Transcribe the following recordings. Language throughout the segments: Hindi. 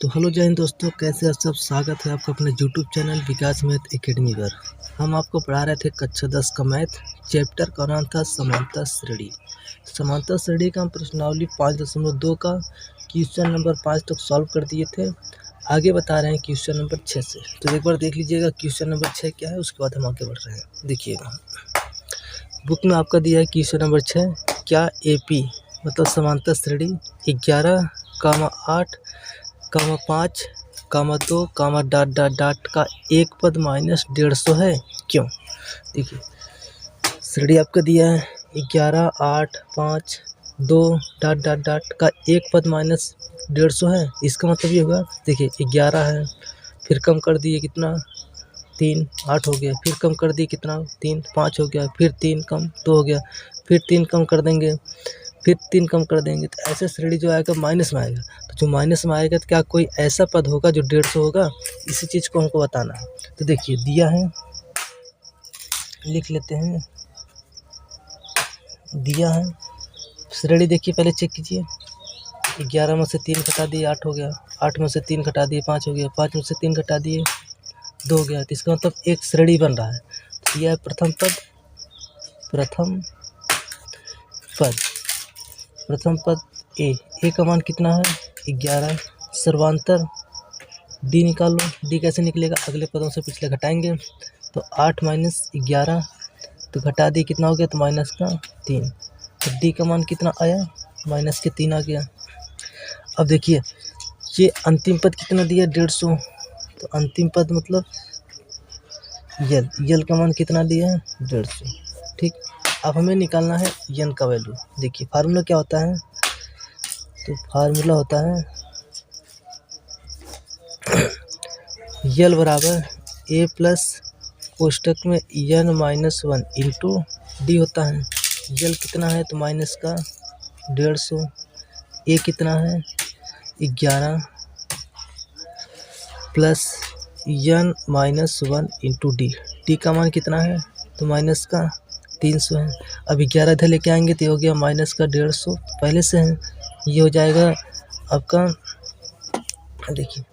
तो हेलो जय हिंद दोस्तों, कैसे आप सब। स्वागत है आपका अपने यूट्यूब चैनल विकास मैथ एकेडमी पर। हम आपको पढ़ा रहे थे कक्षा 10 का मैथ। चैप्टर का नाम था समांतर श्रेणी। समांतर श्रेणी का हम प्रश्नावली 5.2 का क्वेश्चन नंबर 5 तक सॉल्व कर दिए थे। आगे बता रहे हैं क्वेश्चन नंबर 6 से। तो एक बार देख लीजिएगा क्वेश्चन नंबर 6 क्या है, उसके बाद हम आगे बढ़ रहे हैं। देखिएगा बुक में आपका दिया है क्वेश्चन नंबर 6, क्या AP मतलब समांतर श्रेणी 11, 8, 5, 2, डॉट डॉट डॉट का एक पद -150 है, क्यों। देखिए श्रेणी आपका दिया है 11, 8, 5, 2 डॉट डॉट डॉट का एक पद -150 है। इसका मतलब ये होगा, देखिए 11 है, फिर कम कर दिए कितना 3, 8 हो गया, फिर कम कर दिए कितना 3, 5 हो गया, फिर 3 कम 2 हो गया, फिर 3 कम कर देंगे, फिर 3 कम कर देंगे। तो ऐसे श्रेणी जो आएगा माइनस में आएगा। तो जो माइनस में आएगा तो क्या कोई ऐसा पद होगा जो 150 होगा, इसी चीज़ को हमको बताना है। तो देखिए दिया है, लिख लेते हैं। दिया है श्रेणी, देखिए पहले चेक कीजिए। 11 में से 3 घटा दिए 8 हो गया, 8 में से 3 घटा दिए 5 हो गया, 5 में से 3 घटा दिए 2 हो गया। तो इसका मतलब एक श्रेणी बन रहा है। तो यह है प्रथम पद, प्रथम पद, प्रथम पद ए का मान कितना है 11। सर्वांतर डी निकालो। डी कैसे निकलेगा, अगले पदों से पिछले घटाएंगे। तो 8 - 11, तो घटा दी कितना हो गया, तो माइनस का 3। तो डी का मान कितना आया, -3 आ गया। अब देखिए ये अंतिम पद कितना दिया 150। तो अंतिम पद मतलब यल का मान कितना दिया है 150। ठीक, अब हमें निकालना है यन का वैल्यू। देखिए फार्मूला क्या होता है, तो फार्मूला होता है यल बराबर ए प्लस कोष्टक में n -1 इंटू डी होता है। यल कितना है, तो माइनस का 150, ए कितना है 11 plus n -1 into D. D का मान कितना है, तो माइनस का 300 है। अब 11 इधर लेके आएंगे तो हो गया माइनस का 150 पहले से है। ये हो जाएगा आपका, देखिए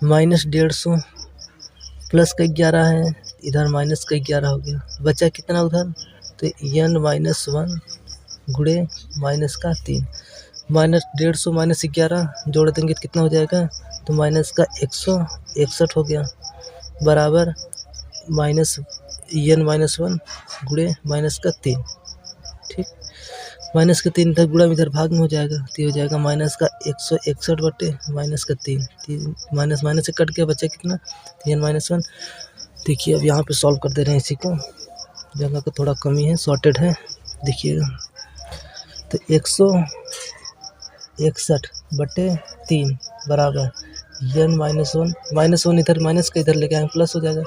-150 प्लस का 11 है, इधर माइनस का 11 हो गया। बचा कितना उधर, तो n -1 गुणे माइनस का 3, -150 - 11 जोड़ देंगे तो कितना हो जाएगा, तो माइनस का 161 हो गया, बराबर n -1 गुणे माइनस का 3। ठीक, माइनस का 3 इधर गुणा में इधर भाग में हो जाएगा, तो हो जाएगा माइनस का 161 बटे माइनस का 3 माइनस माइनस से कट गया, बचा कितना n -1। देखिए अब यहाँ पे सॉल्व कर दे रहे हैं इसी को, जगह का थोड़ा कमी है, शॉर्टेड है। देखिएगा तो 161 बटे 3 बराबर n -1 इधर माइनस का इधर लेके आए प्लस हो जाएगा।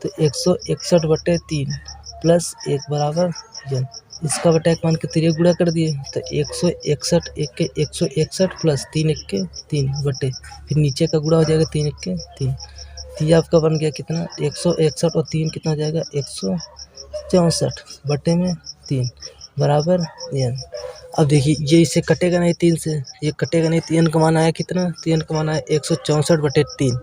तो 161 बटे 3 प्लस 1 बराबर n। इसका बटा 1 मान के 3 गुणा कर दिए, तो 161 1 के 161 प्लस 3 1 के 3 बटे, फिर नीचे का गुणा हो जाएगा 3 1 के 3। तो ये आपका बन गया कितना 161 और 3 कितना हो जाएगा 164 बटे में 3 बराबर n। अब देखिए ये इससे कटेगा नहीं 3 से, ये कटेगा नहीं, तो n का मान आया कितना, तो n का मान आया 164 बटे 3।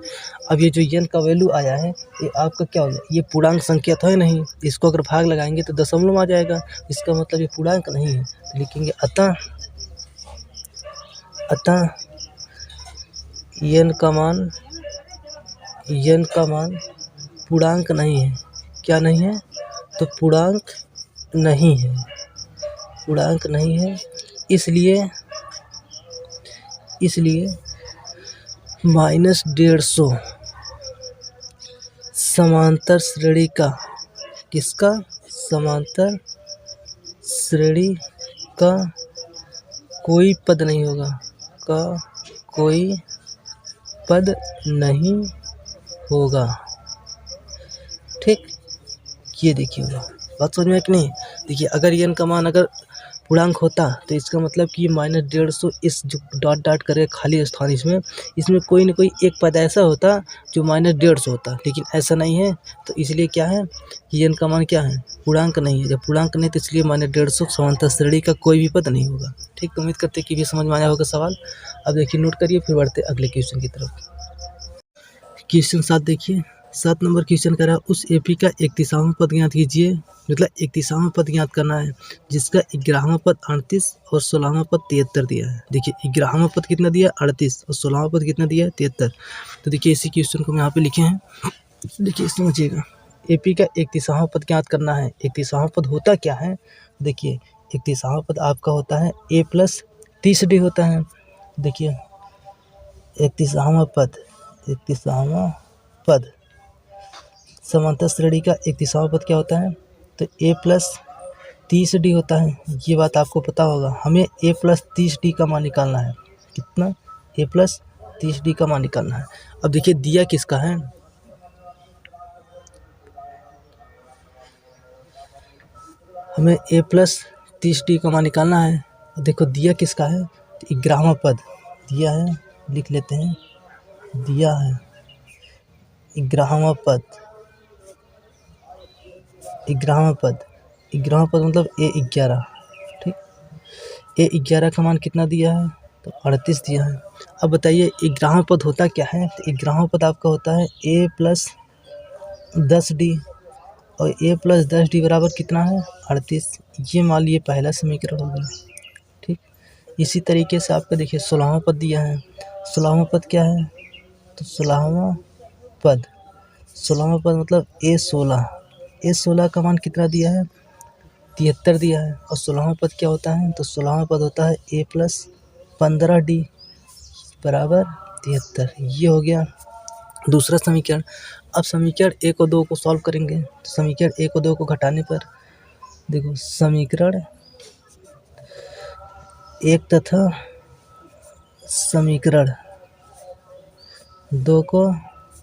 अब ये जो n का वैल्यू आया है ये आपका क्या हो गया, ये पूर्णांक संख्या तो है नहीं, इसको अगर भाग लगाएंगे तो दशमलव में आ जाएगा। इसका मतलब ये पूर्णांक नहीं है, तो लिखेंगे अतः n का मान पूर्णांक नहीं है। क्या नहीं है, तो पूर्णांक नहीं है, पूर्णांक नहीं है। इसलिए -150 समांतर श्रेणी का, किसका, समांतर श्रेणी का कोई पद नहीं होगा, का कोई पद नहीं होगा। ठीक, ये देखिएगा बात समझ में कि नहीं। देखिए अगर n का मान अगर पूर्णांक होता तो इसका मतलब कि ये -150 इस जो डॉट डॉट करे खाली स्थान इसमें कोई ना कोई एक पद ऐसा होता जो -150 होता, लेकिन ऐसा नहीं है। तो इसलिए क्या है कि n का मान क्या है, पूर्णांक नहीं है। जब पूर्णांक नहीं तो इसलिए -150 समांतर श्रेणी का कोई भी पद नहीं होगा। ठीक, तो उम्मीद करते कि भी समझ में आया होगा सवाल। अब देखिए नोट करिए, फिर बढ़ते अगले क्वेश्चन की तरफ। क्वेश्चन 7 देखिए, 7 नंबर क्वेश्चन कह रहा है उस एपी का 31वां पद ज्ञात कीजिए। मतलब 31वां पद ज्ञात करना है जिसका 11वां पद 38 और 16वां पद 73 दिया है। देखिए 11वां पद कितना दिया, 38, और 16वां पद कितना दिया है, 73। तो देखिए इसी क्वेश्चन को हम यहाँ पे लिखे हैं। देखिए समझिएगा, एपी का 31वां पद ज्ञात करना है। 31वां पद होता क्या है, देखिए 31वां पद आपका होता है a + 30d होता है। देखिए 31वां पद समांतर श्रेणी का 31वां पद क्या होता है, तो a + 30d होता है। ये बात आपको पता होगा। हमें a + 30d का मान निकालना है। कितना, a + 30d का मान निकालना है। अब देखिए दिया किसका है, हमें a + 30d का मान निकालना है। देखो दिया किसका है, तो 11वां पद दिया है, लिख लेते हैं। दिया है 11वां पद, 11वां पद मतलब a11। ठीक, a11 का मान कितना दिया है, तो 38 दिया है। अब बताइए 11वां पद होता क्या है, तो 11वां पद आपका होता है a + 10d, और a + 10d बराबर कितना है, 38। ये मान लिए पहला समीकरण हो गया। ठीक, इसी तरीके से आपका देखिए 16वां पद दिया है। 16वां पद क्या है, तो 16वां पद मतलब a16 का मान कितना दिया है, 73 दिया है। और 16वां पद क्या होता है, तो 16वां पद होता है a + 15d बराबर 73। ये हो गया दूसरा समीकरण। अब समीकरण 1 और 2 को सॉल्व करेंगे। तो समीकरण 1 और 2 को घटाने पर देखो समीकरण 1 तथा समीकरण 2 को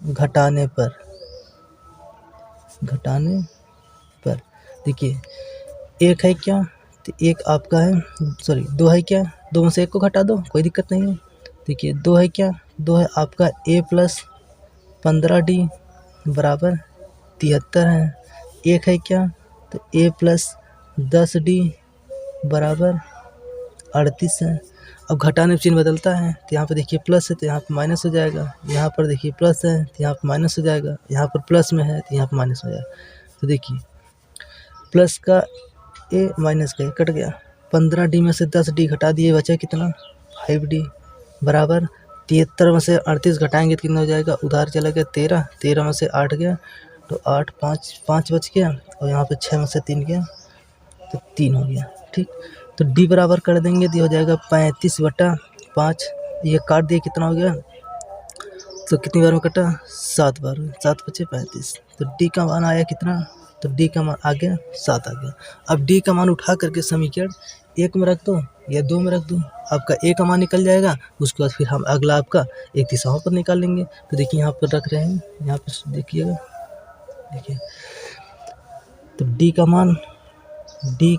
घटाने पर देखिए एक है क्या, तो एक आपका है, सॉरी 2 है क्या, 2 में से 1 को घटा दो, कोई दिक्कत नहीं है। देखिए 2 है क्या, 2 है आपका a + 15d बराबर 73 है। 1 है क्या, तो a + 10d बराबर 38 है। अब घटाने में चिन्ह बदलता है, तो यहाँ पर देखिए प्लस है तो यहाँ पर माइनस हो जाएगा, यहाँ पर देखिए प्लस है तो यहाँ पर माइनस हो जाएगा, यहाँ पर प्लस में है तो यहाँ पर माइनस हो जाएगा। तो देखिए प्लस का a माइनस का a कट गया, 15d में से 10d घटा दिए, बचा कितना, 5d बराबर 73 में से 38 घटाएंगे तो कितना हो जाएगा, उधार चला गया 13 में से 8 गया तो 8, 5 बच गया, और यहाँ पे 6 में से 3 गया तो 3 हो गया। ठीक, तो d बराबर कर देंगे तो हो जाएगा 35/5। ये काट दिए, कितना हो गया, तो कितनी बार में कटा, 7 बार में, 7 बचे 35। तो d का मान आया कितना, तो d का मान आ गया 7 आ गया। अब d का मान उठा करके समीकरण 1 में रख दो या 2 में रख दो, आपका a का मान निकल जाएगा। उसके बाद फिर हम अगला आपका 31वां पद निकाल लेंगे। तो देखिए यहाँ पर रख रहे हैं, यहाँ पर देखिएगा, देखिए तो d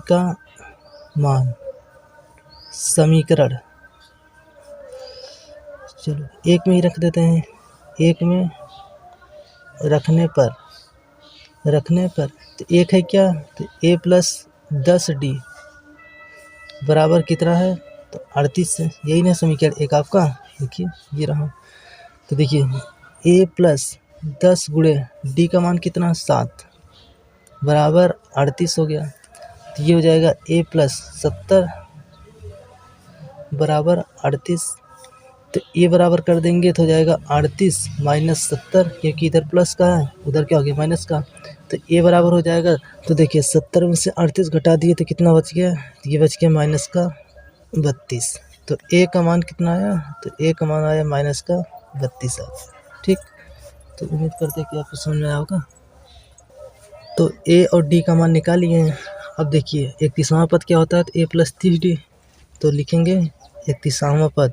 का मान समीकरण, चलो 1 में ही रख देते हैं। 1 में रखने पर तो 1 है क्या, तो a + 10d बराबर कितना है, तो 38 है। यही ना समीकरण 1 आपका, देखिए ये रहा। तो देखिए a + 10 गुणे d का मान कितना, 7 बराबर 38 हो गया। तो ये हो जाएगा a + 70 बराबर 38। तो ये बराबर कर देंगे तो हो जाएगा 38 - 70, क्योंकि इधर प्लस का है उधर क्या हो गया, माइनस का। तो ये बराबर हो जाएगा, तो देखिए 70 में से 38 घटा दिए तो कितना बच गया, तो ये बच गया -32। तो a का मान कितना आया, तो a का मान आया -32 आया। ठीक, तो उम्मीद करते हैं कि आपको समझ में आया होगा। तो a और d का मान निकालिए हैं। अब देखिए 31वां पद क्या होता है, तो a + 30d, तो लिखेंगे 31वां पद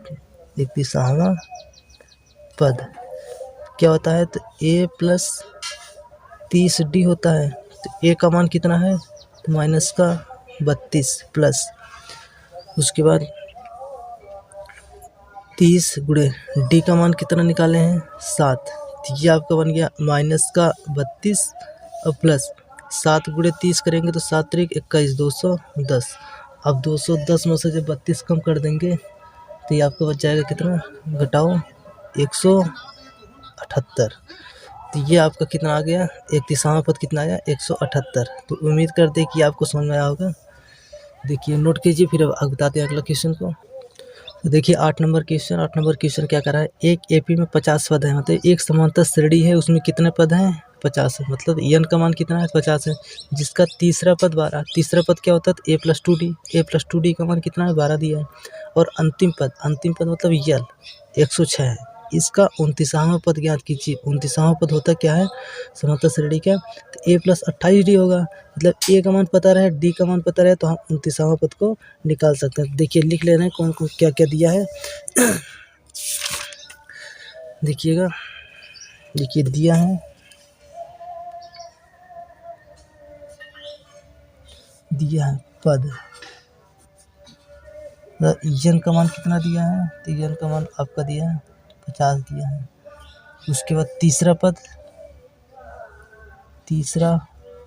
क्या होता है, तो a + 30d होता है। तो a का मान कितना है, तो -32 प्लस उसके बाद 30 गुणे डी का मान कितना निकाले हैं 7, तो ये आपका बन गया माइनस का 32 और प्लस 7 गुणे 30 करेंगे तो 7 त्रिक 21 210। अब 210 में से जब 32 कम कर देंगे तो ये आपको बच जाएगा कितना, घटाओ 178। तो ये आपका कितना आ गया, 31वां पद कितना आया 178। तो उम्मीद करते हैं कि आपको समझ में आया होगा। देखिए नोट कीजिए, फिर अब बताते हैं अगला क्वेश्चन को। तो देखिए 8 नंबर क्वेश्चन क्या कर रहा है, एक एपी में 50 पद है, मतलब एक समांतर श्रेणी है, उसमें कितने पद हैं 50 है, मतलब एन का मान कितना है 50 है, जिसका तीसरा पद 12। तीसरा पद क्या होता है a+2d का मान कितना है 12 दिया है। और अंतिम पद मतलब यल 106 है, इसका 29वां पद ज्ञात कीजिए। 29वां पद होता क्या है समांतर श्रेणी का, तो a+28d होगा, मतलब ए का मान पता रहे डी का मान पता रहे तो हम 29वां पद को निकाल सकते हैं। देखिए लिख ले रहे हैं कौन कौन क्या क्या दिया है। देखिएगा, देखिए दिया है पद, यन का मान कितना दिया है, तो यन का मान आपका दिया है 50 दिया है। उसके बाद तीसरा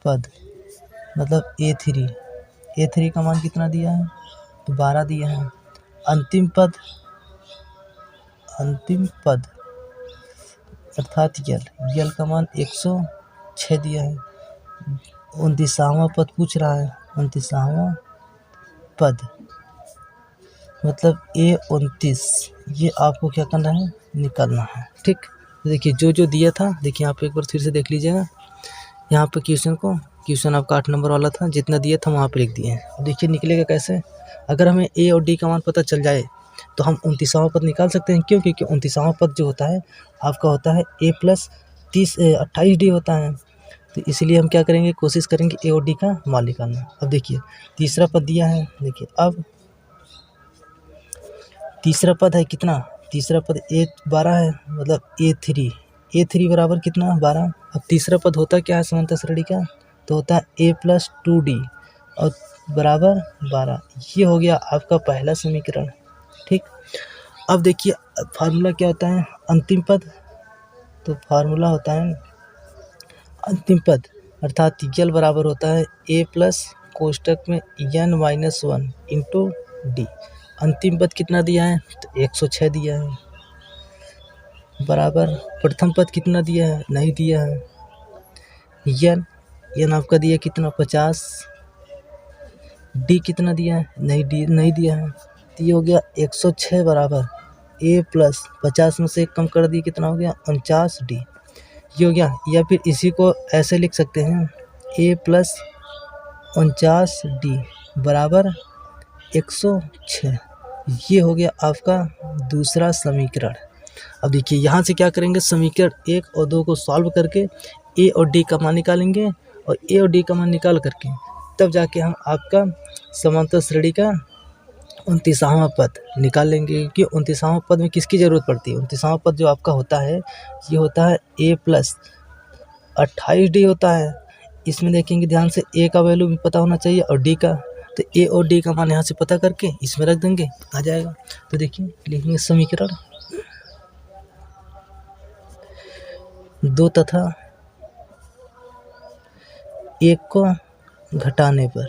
पद मतलब A3 का मान कितना दिया है, तो 12 दिया है। अंतिम पद अर्थात यल का मान 106 दिया है। 29वां पद पूछ रहा है, 29वां पद मतलब A29, ये आपको क्या करना है निकालना है। ठीक, देखिए जो दिया था, देखिए आप एक बार फिर से देख लीजिएगा। यहाँ पे क्वेश्चन आपका 8 नंबर वाला था, जितना दिया था वहाँ पे लिख दिए हैं। देखिए निकलेगा कैसे, अगर हमें ए और डी का मान पता चल जाए तो हम 29वां पद निकाल सकते हैं। क्यों, क्योंकि 29वां पद जो होता है आपका होता है a+28d होता है। तो इसलिए हम क्या करेंगे, कोशिश करेंगे ए और डी का मान निकालना। अब देखिए तीसरा पद दिया है, देखिए अब तीसरा पद है कितना, तीसरा पद 12 है, मतलब A3 बराबर कितना 12। अब तीसरा पद होता क्या है समांतर श्रेणी का, तो होता है a+2d और बराबर 12। ये हो गया आपका पहला समीकरण। ठीक, अब देखिए फार्मूला क्या होता है अंतिम पद, तो फार्मूला होता है अंतिम पद अर्थात यल बराबर होता है a प्लस कोष्टक में n-1 इंटू डी। अंतिम पद कितना दिया है, तो 106 दिया है, बराबर प्रथम पद कितना दिया है, नहीं दिया है। यन आपका दिया कितना 50, डी कितना दिया है, नहीं दिया है। तो ये हो गया 106 बराबर a प्लस 50 में से कम कर दिए कितना हो गया 49d, ये हो गया। या फिर इसी को ऐसे लिख सकते हैं a+49d बराबर 106, ये हो गया आपका दूसरा समीकरण। अब देखिए यहाँ से क्या करेंगे, समीकरण 1 और 2 को सॉल्व करके ए और डी का मान निकालेंगे, और ए और डी का मान निकाल करके तब जाके हम आपका समांतर श्रेणी का 29वां पद निकाल लेंगे। क्योंकि 29वां पद में किसकी ज़रूरत पड़ती है, 29वां पद जो आपका होता है ये होता है a+28d होता है। इसमें देखेंगे ध्यान से, ए का वैल्यू भी पता होना चाहिए और डी का, तो ए और डी का मान यहाँ से पता करके इसमें रख देंगे, आ जाएगा। तो देखिए लिखेंगे समीकरण 2 तथा 1 को घटाने पर,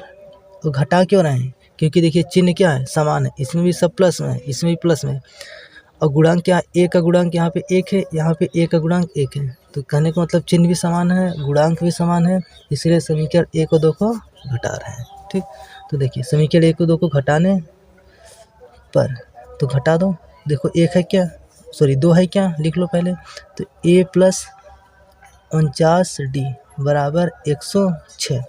तो घटा क्यों रहे हैं, क्योंकि देखिए चिन्ह क्या है समान है, इसमें भी सब प्लस में है, इसमें भी प्लस में है, और गुणांक क्या है, ए का गुणांक यहाँ पे 1 है, यहाँ पे ए का गुणांक 1 है। तो कहने का मतलब चिन्ह भी समान है, गुणांक भी समान है, इसलिए समीकरण 1 और 2 को घटा रहे हैं। ठीक, तो देखिए समीकरण 1 और 2 को घटाने पर, तो घटा दो, देखो 1 है क्या, सॉरी 2 है क्या, लिख लो पहले। तो a+49d बराबर 106,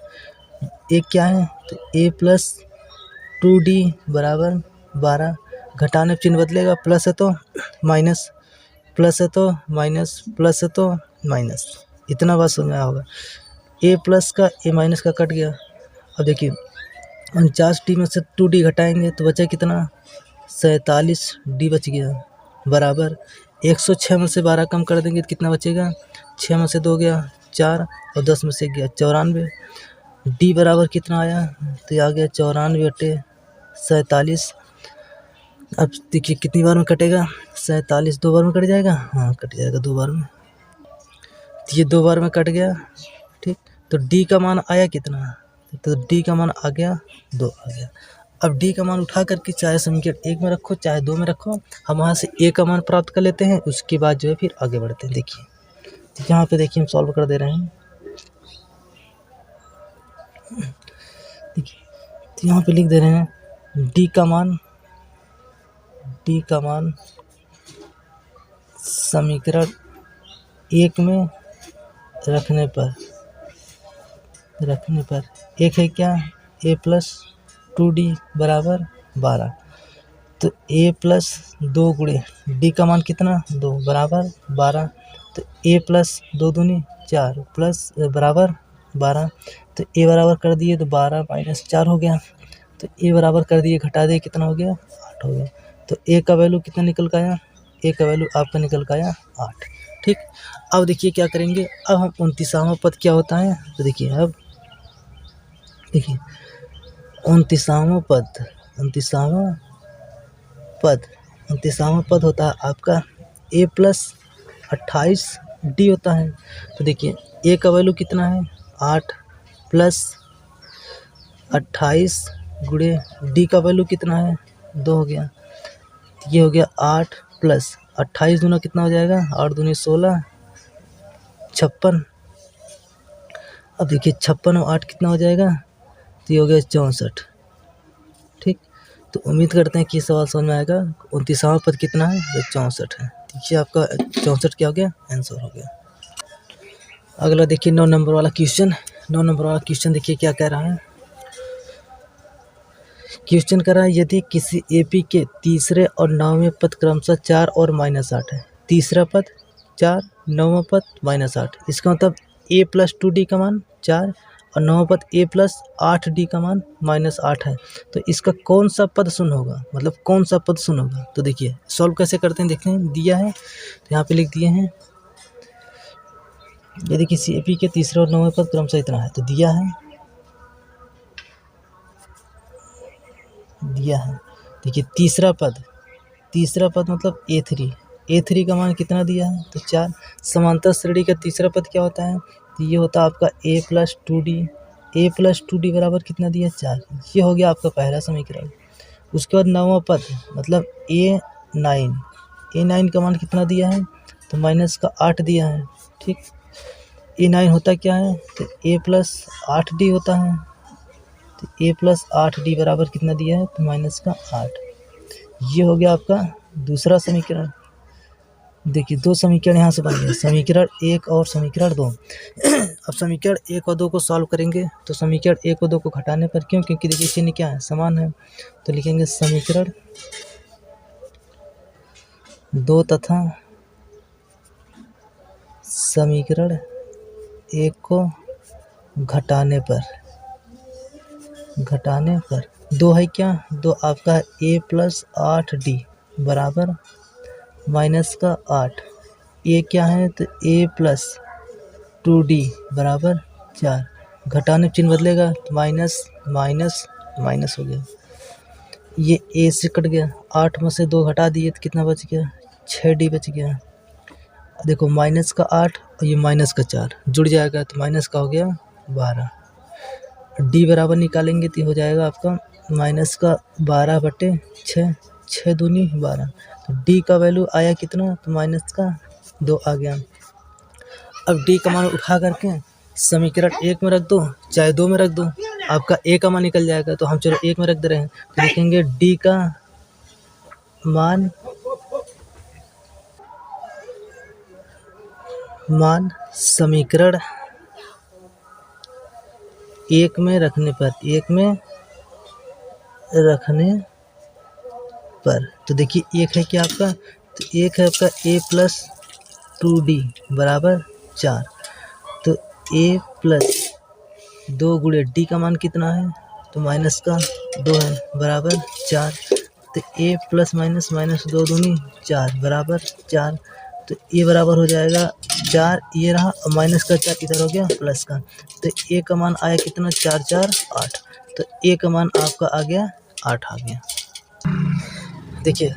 एक क्या है, तो a+2d बराबर 12, घटाने चिन्ह बदलेगा, प्लस है तो माइनस, प्लस है तो माइनस, प्लस है तो माइनस, इतना बात समझ में आया होगा। a प्लस का a माइनस का कट गया। अब देखिए 49d में से 2d घटाएंगे तो बचा कितना 47d बच गया, बराबर 106 में से 12 कम कर देंगे तो कितना बचेगा, 6 में से 2 गया 4 और 10 में से गया 94, डी बराबर कितना आया, तो आ गया 94/47। अब देखिए कितनी बार में कटेगा, 47 दो बार में कट जाएगा, हाँ कट जाएगा दो बार में, तो ये दो बार में कट गया। ठीक, तो डी का मान आया कितना, तो डी का मान आ गया 2 आ गया। अब डी का मान उठा करके चाहे समीकरण 1 में रखो चाहे 2 में रखो, हम वहाँ से ए का मान प्राप्त कर लेते हैं, उसके बाद जो है फिर आगे बढ़ते हैं। देखिए तो यहाँ पे देखिए हम सॉल्व कर दे रहे हैं। देखिए तो यहाँ पे लिख दे रहे हैं डी का मान समीकरण 1 में रखने पर एक है क्या, a प्लस 2d बराबर 12, तो a प्लस 2 गुणे d का मान कितना 2 बराबर 12, तो a प्लस 2 दूनी 4 प्लस बराबर 12, तो a बराबर कर दिए तो 12 माइनस 4 हो गया, तो a बराबर कर दिए घटा दिए कितना हो गया 8 हो गया। तो a का वैल्यू कितना निकल का आया, a का वैल्यू आपका निकल का आया 8। ठीक, अब देखिए क्या करेंगे, अब हम 29वां पद क्या होता है, तो देखिए अब देखिए 29वां पद होता है आपका a प्लस 28 डी होता है। तो देखिए a का वैल्यू कितना है 8 प्लस 28 गुणे डी का वैल्यू कितना है 2 हो गया, ये हो गया 8 प्लस 28 दूना कितना हो जाएगा 8 दूनी 16 56। अब देखिए 56 और 8 कितना हो जाएगा, तो ये हो गया 64। ठीक, तो उम्मीद करते हैं कि ये सवाल समझ में आएगा। 29वां पद कितना है, ये 64 है। देखिए आपका 64 क्या हो गया, आंसर हो गया। अगला देखिए 9 नंबर वाला क्वेश्चन देखिए क्या कह रहा है। क्वेश्चन कर रहा है यदि किसी एपी के तीसरे और 9वें पद क्रमशः 4 और -8 है, तीसरा पद 4 9वां पद -8, इसका मतलब a प्लस 2d का मान 4 और 9वां पद a प्लस 8d का मान -8 है, तो इसका कौन सा पद शून्य होगा, मतलब कौन सा पद शून्य होगा। तो देखिए सॉल्व कैसे करते हैं, देखते हैं दिया है तो यहाँ पे लिख दिए हैं यदि किसी एपी के तीसरे और 9वें पद क्रमशः इतना है, तो दिया है देखिए तीसरा पद मतलब a3 का मान कितना दिया है, तो 4। समांतर श्रेणी का तीसरा पद क्या होता है, तो ये होता है आपका a प्लस 2d बराबर कितना दिया 4, ये हो गया आपका पहला समीकरण। उसके बाद 9वां पद मतलब a9 का मान कितना दिया है, तो माइनस का 8 दिया है। ठीक, a9 होता क्या है, तो a प्लस 8d होता है, तो a प्लस 8d बराबर कितना दिया है, तो माइनस का 8। ये हो गया आपका दूसरा समीकरण। देखिए दो समीकरण यहाँ से बन गए, समीकरण 1 और समीकरण 2। अब समीकरण 1 और 2 को सॉल्व करेंगे, तो समीकरण 1 और 2 को घटाने पर क्यों, क्योंकि देखिए चिन्ह क्या है, समान है, तो लिखेंगे समीकरण 2 तथा समीकरण 1 को घटाने पर 2 है क्या, 2 आपका है a प्लस 8d बराबर माइनस का 8, a क्या है, तो a प्लस 2d बराबर 4, घटाने चिन्ह बदलेगा तो माइनस हो गया, ये a से कट गया, 8 में से 2 घटा दिए तो कितना बच गया 6d बच गया। देखो माइनस का 8 और ये माइनस का 4 जुड़ जाएगा तो माइनस का हो गया 12, डी बराबर निकालेंगे तो हो जाएगा आपका माइनस का 12/6, 6 दूनी 12, तो डी का वैल्यू आया कितना, तो माइनस का 2 आ गया। अब डी का मान उठा करके समीकरण 1 में रख दो चाहे 2 में रख दो, आपका ए का मान निकल जाएगा, तो हम चलो 1 में रख दे रहे हैं, तो लिखेंगे डी का मान समीकरण 1 में रखने पर, तो देखिए 1 है क्या आपका, तो 1 है आपका a प्लस 2d बराबर 4, तो a प्लस 2 गुणे d का मान कितना है, तो माइनस का 2 है बराबर 4, तो a प्लस माइनस 2 दूनी 4 बराबर 4, तो a बराबर हो जाएगा 4, ये रहा और माइनस का 4 इधर हो गया प्लस का, तो a का मान आया कितना 4 4 8, तो a का मान आपका आ गया 8 आ गया। देखिए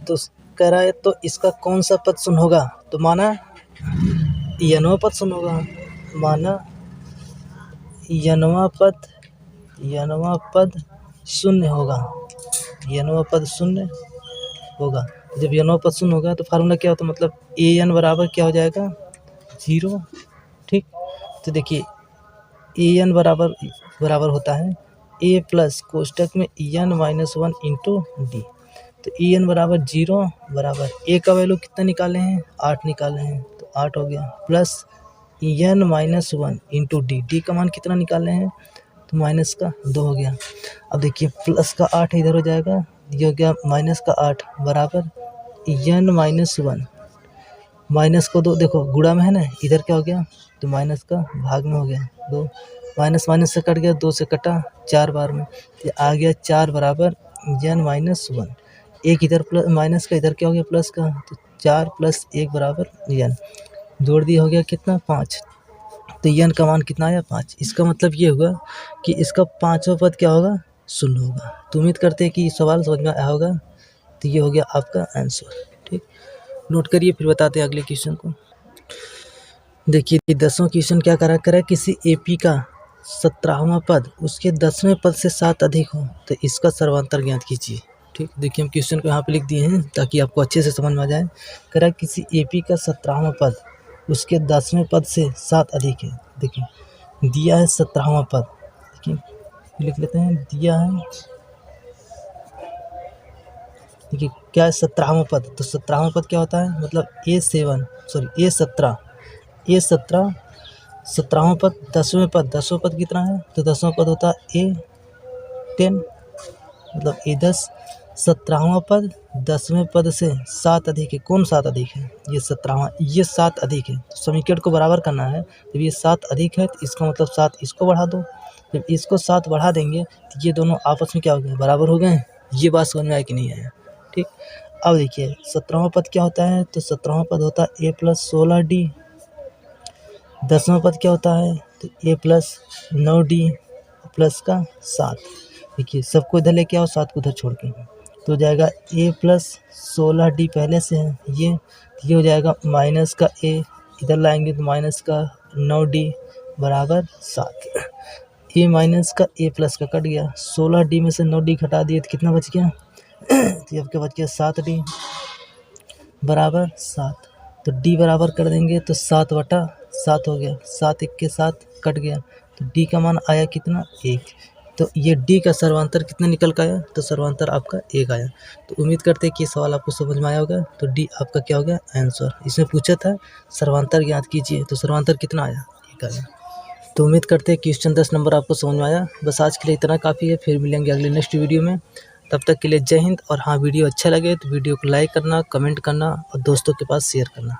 तो कह रहा है तो इसका कौन सा पद शून्य होगा, तो माना यनवा पद शून्य होगा, माना यनवा पद शून्य होगा, यनवा पद शून्य होगा। जब यनवा पद शून्य होगा तो फार्मूला क्या होता है, मतलब ए एन बराबर क्या हो जाएगा 0। ठीक, तो देखिए ए एन बराबर होता है ए प्लस कोष्टक में एन माइनस 1 इंटू डी। तो ए एन बराबर 0 बराबर ए का वैल्यू कितना निकाले हैं 8 निकाले हैं, तो 8 हो गया, plus n minus 1 into D, D का मान कितना निकाले हैं तो माइनस का 2 हो गया। अब देखिए प्लस का 8 इधर हो जाएगा, ये हो गया माइनस का 8 बराबर एन माइनस 1, माइनस को 2 देखो गुणा में है ना, इधर क्या हो गया तो माइनस का भाग में हो गया 2, माइनस माइनस से कट गया, 2 से कटा 4 बार में, ये आ गया 4 बराबर एन माइनस 1, एक इधर प्लस माइनस का इधर क्या हो गया प्लस का, तो 4 प्लस 1 बराबर एन, जोड़ दिया हो गया कितना 5, तो एन का मान कितना आया 5। इसका मतलब ये हुआ कि इसका पाँचवा पद क्या होगा शून्य होगा। तो उम्मीद करते हैं कि सवाल समझ में आया होगा, तो ये हो गया आपका आंसर। ठीक, नोट करिए फिर बताते हैं अगले क्वेश्चन को। देखिए 10वां क्वेश्चन क्या करा किसी एपी का 17वां पद उसके 10वें पद से 7 अधिक हो तो इसका सर्वांतर ज्ञात कीजिए। ठीक, देखिए हम क्वेश्चन को यहाँ पे लिख दिए हैं ताकि आपको अच्छे से समझ में आ जाए। करा किसी एपी का 17वां पद उसके 10वें पद से 7 अधिक है। देखिए दिया है 17वां पद, देखिए लिख लेते हैं, दिया है, देखिए क्या है 17वां पद, तो 17वां पद क्या होता है, मतलब A17 17वां पद 10वें पद कितना है, तो 10वां पद होता है A10, मतलब A10 17वां पद 10वें पद से 7 अधिक है। कौन 7 अधिक है, ये 17वां, ये 7 अधिक है, तो समीकरण को बराबर करना है। जब ये 7 अधिक है तो इसका मतलब 7 इसको बढ़ा दो, जब इसको 7 बढ़ा देंगे तो ये दोनों आपस में क्या हो गए बराबर हो गए। ये बात समझ में आया कि नहीं आया। ठीक, अब देखिए 17वां पद क्या होता है, तो 17वां पद होता है A प्लस 16D। 10वां पद क्या होता है, तो A प्लस 9D प्लस का 7। देखिए सबको इधर लेके आओ, 7 को उधर छोड़ के, तो हो जाएगा A प्लस 16D पहले से है, ये हो जाएगा माइनस का A, इधर लाएंगे तो माइनस का 9D बराबर 7। A माइनस का A प्लस का कट गया, 16D में से 9D घटा दिए तो कितना बच गया तो आपके बच गया 7D बराबर 7। तो D बराबर कर देंगे तो 7/7 हो गया, 7 1 के 7 कट गया, तो D का मान आया कितना 1। तो ये D का सर्वांतर कितना निकल कर आया, तो सर्वांतर आपका 1 आया। तो उम्मीद करते हैं कि सवाल आपको समझ में आया होगा। तो D आपका क्या हो गया आंसर। इसमें पूछा था सर्वांतर ज्ञात कीजिए, तो सर्वांतर कितना आया 1 आया। तो उम्मीद करते हैं क्वेश्चन 10 नंबर आपको समझ में आया। बस आज के लिए इतना काफ़ी है, फिर मिलेंगे अगले नेक्स्ट वीडियो में। तब तक के लिए जय हिंद। और हाँ, वीडियो अच्छा लगे तो वीडियो को लाइक करना, कमेंट करना और दोस्तों के पास शेयर करना।